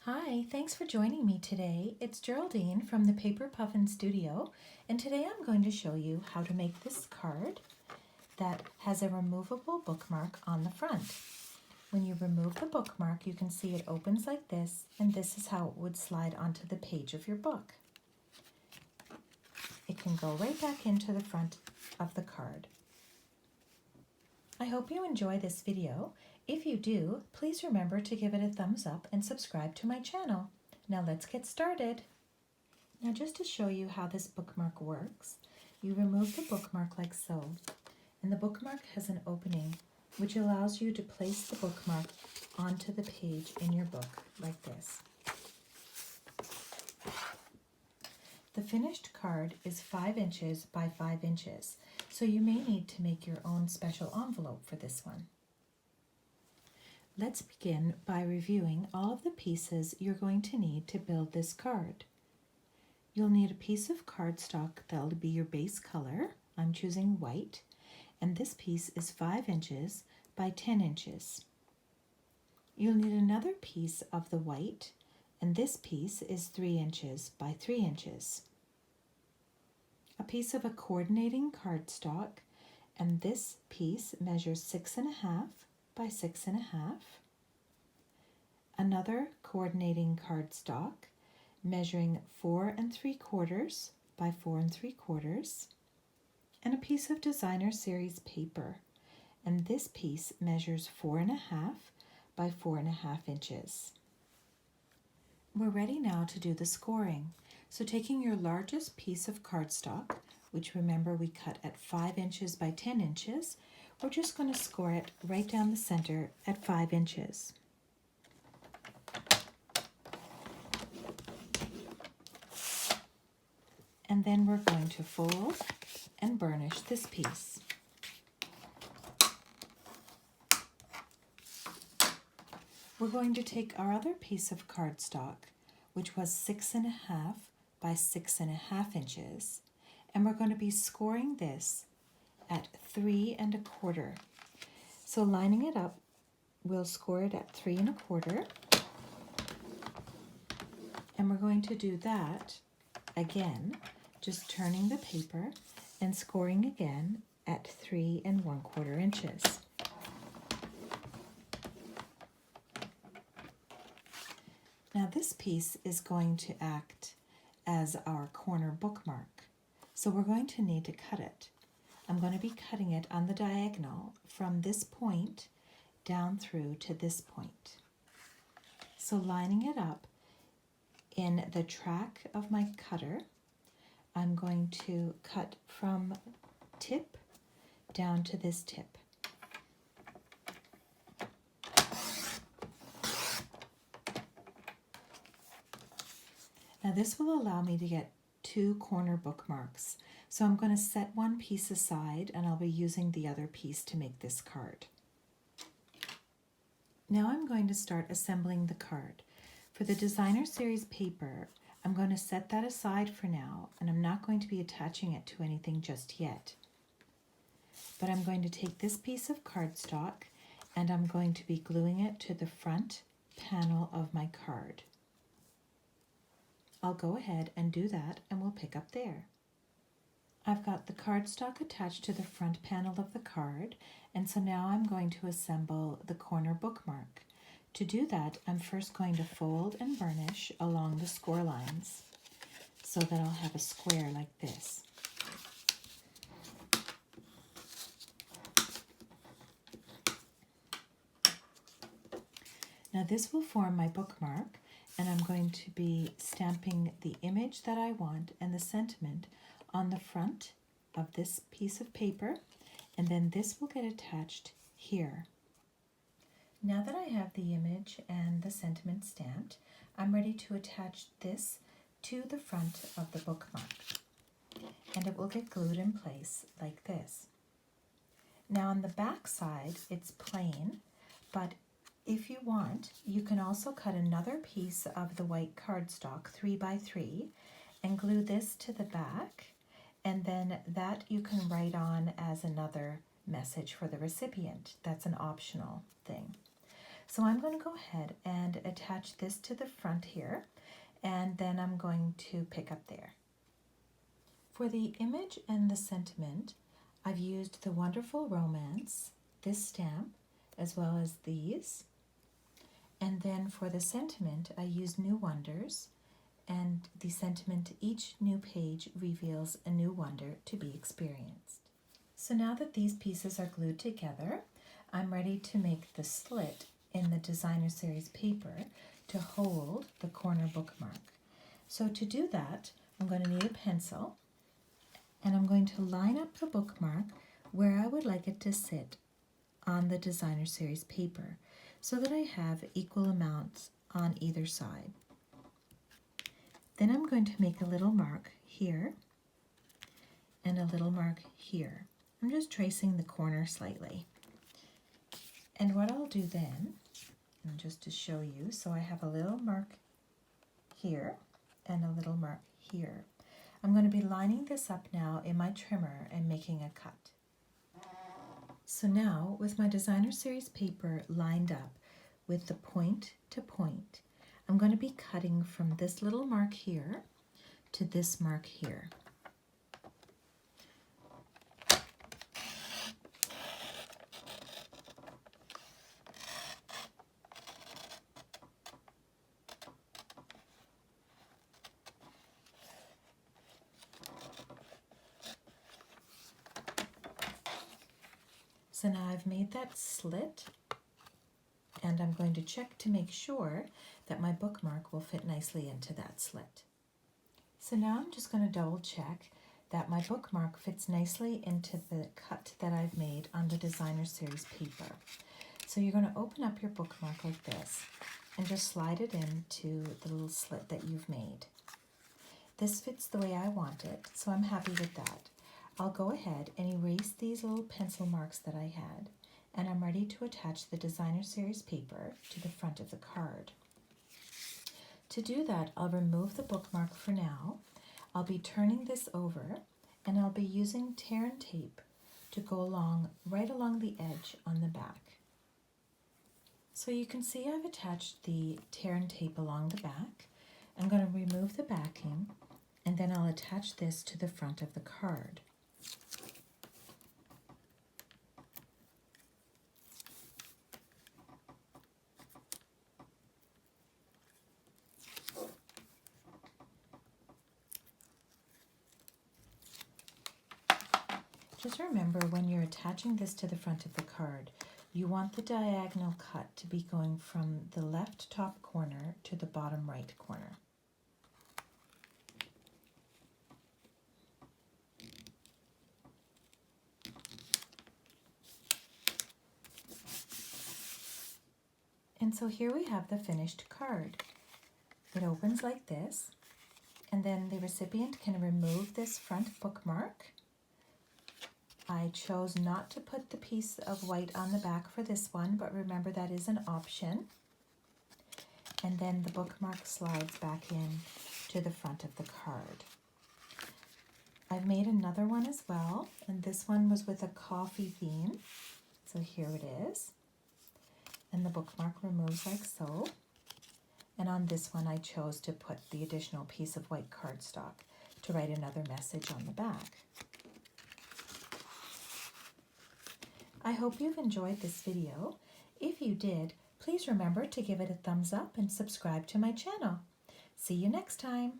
Hi, thanks for joining me today. It's Geraldine from the Paper Puffin Studio, and today I'm going to show you how to make this card that has a removable bookmark on the front. When you remove the bookmark, you can see it opens like this, and this is how it would slide onto the page of your book. It can go right back into the front of the card. I hope you enjoy this video. If you do, please remember to give it a thumbs up and subscribe to my channel. Now let's get started. Now just to show you how this bookmark works, you remove the bookmark like so, and the bookmark has an opening which allows you to place the bookmark onto the page in your book like this. The finished card is 5 inches by 5 inches, so you may need to make your own special envelope for this one. Let's begin by reviewing all of the pieces you're going to need to build this card. You'll need a piece of cardstock that'll be your base color. I'm choosing white, and this piece is 5 inches by 10 inches. You'll need another piece of the white, and this piece is 3 inches by 3 inches. A piece of a coordinating cardstock, and this piece measures 6.5 by 6.5. Another coordinating cardstock measuring 4 3/4 by 4 3/4, and a piece of designer series paper, and this piece measures 4.5 by 4.5 inches. We're ready now to do the scoring. So taking your largest piece of cardstock, which remember we cut at 5 inches by 10 inches, we're just going to score it right down the center at 5 inches. And then we're going to fold and burnish this piece. We're going to take our other piece of cardstock, which was 6.5 by 6.5 inches, and we're going to be scoring this at 3 1/4. So lining it up, we'll score it at 3 1/4, and we're going to do that again, just turning the paper and scoring again at 3 1/4 inches. Now this piece is going to act as our corner bookmark, so we're going to need to cut it. I'm going to be cutting it on the diagonal from this point down through to this point. So lining it up in the track of my cutter, I'm going to cut from tip down to this tip. Now this will allow me to get 2 corner bookmarks. So I'm going to set one piece aside, and I'll be using the other piece to make this card. Now I'm going to start assembling the card. For the designer series paper, I'm going to set that aside for now, and I'm not going to be attaching it to anything just yet. But I'm going to take this piece of cardstock, and I'm going to be gluing it to the front panel of my card. I'll go ahead and do that, and we'll pick up there. I've got the cardstock attached to the front panel of the card, and so now I'm going to assemble the corner bookmark. To do that, I'm first going to fold and burnish along the score lines so that I'll have a square like this. Now this will form my bookmark, and I'm going to be stamping the image that I want and the sentiment on the front of this piece of paper, and then this will get attached here. Now that I have the image and the sentiment stamped, I'm ready to attach this to the front of the bookmark, and it will get glued in place like this. Now on the back side, it's plain, but if you want, you can also cut another piece of the white cardstock 3 by 3 and glue this to the back, and then that you can write on as another message for the recipient. That's an optional thing. So I'm going to go ahead and and attach this to the front here, and then I'm going to pick up there. For the image and the sentiment, I've used the Wonderful Romance, this stamp, as well as these. And then for the sentiment, I used New Wonders, and the sentiment, each new page reveals a new wonder to be experienced. So now that these pieces are glued together, I'm ready to make the slit in the designer series paper to hold the corner bookmark. So to do that, I'm going to need a pencil, and I'm going to line up the bookmark where I would like it to sit on the designer series paper so that I have equal amounts on either side. Then I'm going to make a little mark here and a little mark here. I'm just tracing the corner slightly. And what I'll do then, and just to show you, so I have a little mark here and a little mark here. I'm going to be lining this up now in my trimmer and making a cut. So now, with my designer series paper lined up with the point to point, I'm going to be cutting from this little mark here to this mark here. So now I've made that slit, and I'm going to check to make sure that my bookmark will fit nicely into that slit. So now I'm just going to double check that my bookmark fits nicely into the cut that I've made on the designer series paper. So you're going to open up your bookmark like this and just slide it into the little slit that you've made. This fits the way I want it, so I'm happy with that. I'll go ahead and erase these little pencil marks that I had, and I'm ready to attach the designer series paper to the front of the card. To do that, I'll remove the bookmark for now. I'll be turning this over, and I'll be using tear and tape to go right along the edge on the back. So you can see I've attached the tear and tape along the back. I'm going to remove the backing, and then I'll attach this to the front of the card. Just remember, when you're attaching this to the front of the card, you want the diagonal cut to be going from the left top corner to the bottom right corner. And so here we have the finished card. It opens like this, and then the recipient can remove this front bookmark. I chose not to put the piece of white on the back for this one, but remember that is an option. And then the bookmark slides back in to the front of the card. I've made another one as well, and this one was with a coffee theme. So here it is. And the bookmark removes like so. And on this one I chose to put the additional piece of white cardstock to write another message on the back. I hope you've enjoyed this video. If you did, please remember to give it a thumbs up and subscribe to my channel. See you next time.